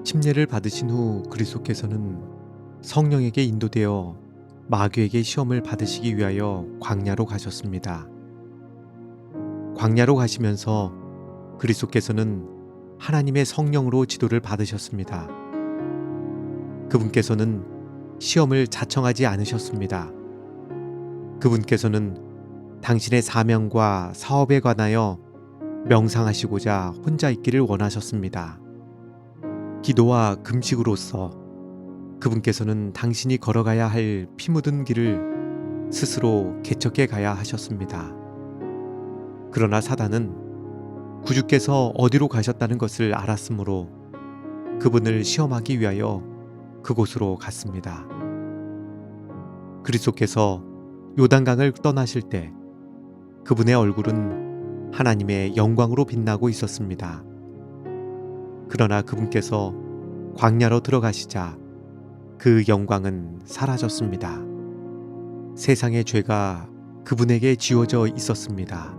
침례를 받으신 후 그리스도께서는 성령에게 인도되어 마귀에게 시험을 받으시기 위하여 광야로 가셨습니다. 광야로 가시면서 그리스도께서는 하나님의 성령으로 지도를 받으셨습니다. 그분께서는 시험을 자청하지 않으셨습니다. 그분께서는 당신의 사명과 사업에 관하여 명상하시고자 혼자 있기를 원하셨습니다. 기도와 금식으로써 그분께서는 당신이 걸어가야 할 피 묻은 길을 스스로 개척해 가야 하셨습니다. 그러나 사단은 구주께서 어디로 가셨다는 것을 알았으므로 그분을 시험하기 위하여 그곳으로 갔습니다. 그리스도께서 요단강을 떠나실 때 그분의 얼굴은 하나님의 영광으로 빛나고 있었습니다. 그러나 그분께서 광야로 들어가시자 그 영광은 사라졌습니다. 세상의 죄가 그분에게 지워져 있었습니다.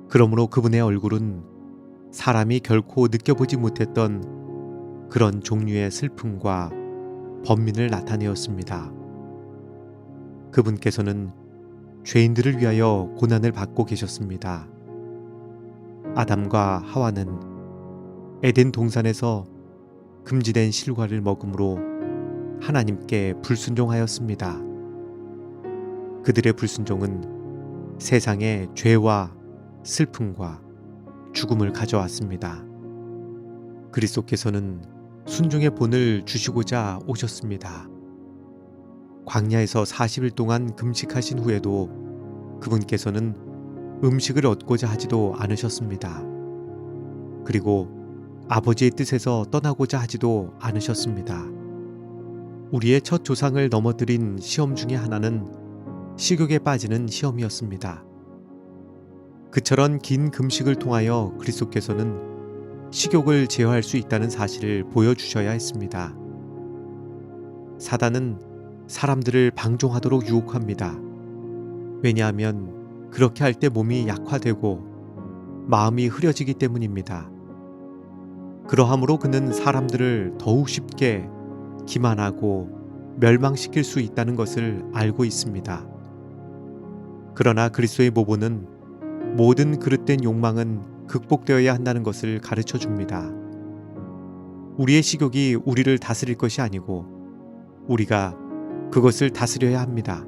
그러므로 그분의 얼굴은 사람이 결코 느껴보지 못했던 그런 종류의 슬픔과 번민을 나타내었습니다. 그분께서는 죄인들을 위하여 고난을 받고 계셨습니다. 아담과 하와는 에덴 동산에서 금지된 실과를 먹음으로 하나님께 불순종하였습니다. 그들의 불순종은 세상에 죄와 슬픔과 죽음을 가져왔습니다. 그리스도께서는 순종의 본을 주시고자 오셨습니다. 광야에서 40일 동안 금식하신 후에도 그분께서는 음식을 얻고자 하지도 않으셨습니다. 그리고 아버지의 뜻에서 떠나고자 하지도 않으셨습니다. 우리의 첫 조상을 넘어뜨린 시험 중에 하나는 식욕에 빠지는 시험이었습니다. 그처럼 긴 금식을 통하여 그리스도께서는 식욕을 제어할 수 있다는 사실을 보여주셔야 했습니다. 사단은 사람들을 방종하도록 유혹합니다. 왜냐하면 그렇게 할 때 몸이 약화되고 마음이 흐려지기 때문입니다. 그러함으로 그는 사람들을 더욱 쉽게 기만하고 멸망시킬 수 있다는 것을 알고 있습니다. 그러나 그리스도의 모본은 모든 그릇된 욕망은 극복되어야 한다는 것을 가르쳐 줍니다. 우리의 식욕이 우리를 다스릴 것이 아니고 우리가 그것을 다스려야 합니다.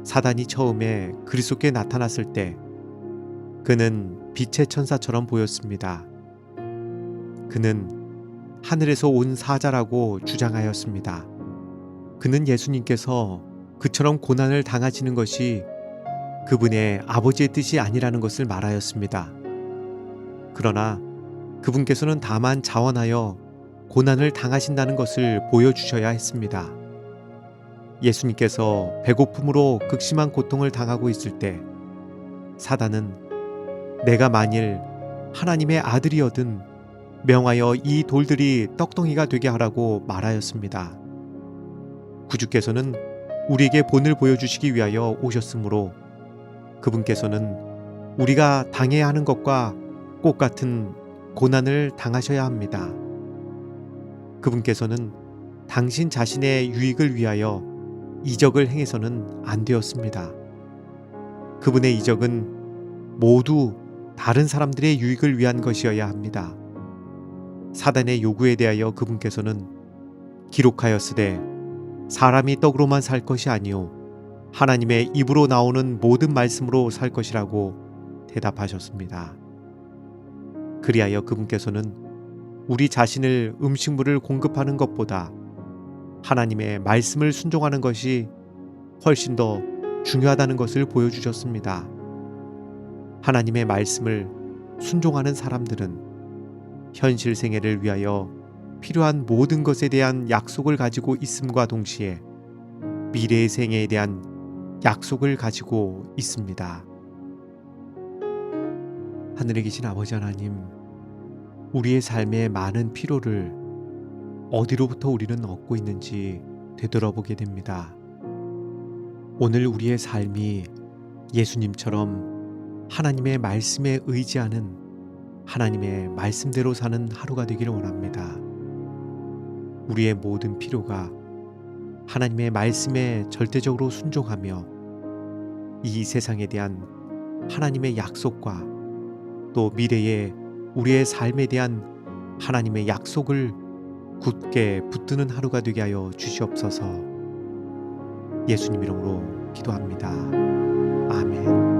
사단이 처음에 그리스도께 나타났을 때 그는 빛의 천사처럼 보였습니다. 그는 하늘에서 온 사자라고 주장하였습니다. 그는 예수님께서 그처럼 고난을 당하시는 것이 그분의 아버지의 뜻이 아니라는 것을 말하였습니다. 그러나 그분께서는 다만 자원하여 고난을 당하신다는 것을 보여주셔야 했습니다. 예수님께서 배고픔으로 극심한 고통을 당하고 있을 때 사단은 내가 만일 하나님의 아들이어든 명하여 이 돌들이 떡덩이가 되게 하라고 말하였습니다. 구주께서는 우리에게 본을 보여주시기 위하여 오셨으므로 그분께서는 우리가 당해야 하는 것과 똑같은 고난을 당하셔야 합니다. 그분께서는 당신 자신의 유익을 위하여 이적을 행해서는 안 되었습니다. 그분의 이적은 모두 다른 사람들의 유익을 위한 것이어야 합니다. 사단의 요구에 대하여 그분께서는 기록하였으되 사람이 떡으로만 살 것이 아니요 하나님의 입으로 나오는 모든 말씀으로 살 것이라고 대답하셨습니다. 그리하여 그분께서는 우리 자신을 음식물을 공급하는 것보다 하나님의 말씀을 순종하는 것이 훨씬 더 중요하다는 것을 보여주셨습니다. 하나님의 말씀을 순종하는 사람들은 현실 생애를 위하여 필요한 모든 것에 대한 약속을 가지고 있음과 동시에 미래의 생애에 대한 약속을 가지고 있습니다. 하늘에 계신 아버지 하나님, 우리의 삶의 많은 피로를 어디로부터 우리는 얻고 있는지 되돌아보게 됩니다. 오늘 우리의 삶이 예수님처럼 하나님의 말씀에 의지하는 하나님의 말씀대로 사는 하루가 되기를 원합니다. 우리의 모든 필요가 하나님의 말씀에 절대적으로 순종하며 이 세상에 대한 하나님의 약속과 또 미래의 우리의 삶에 대한 하나님의 약속을 굳게 붙드는 하루가 되게 하여 주시옵소서. 예수님 이름으로 기도합니다. 아멘.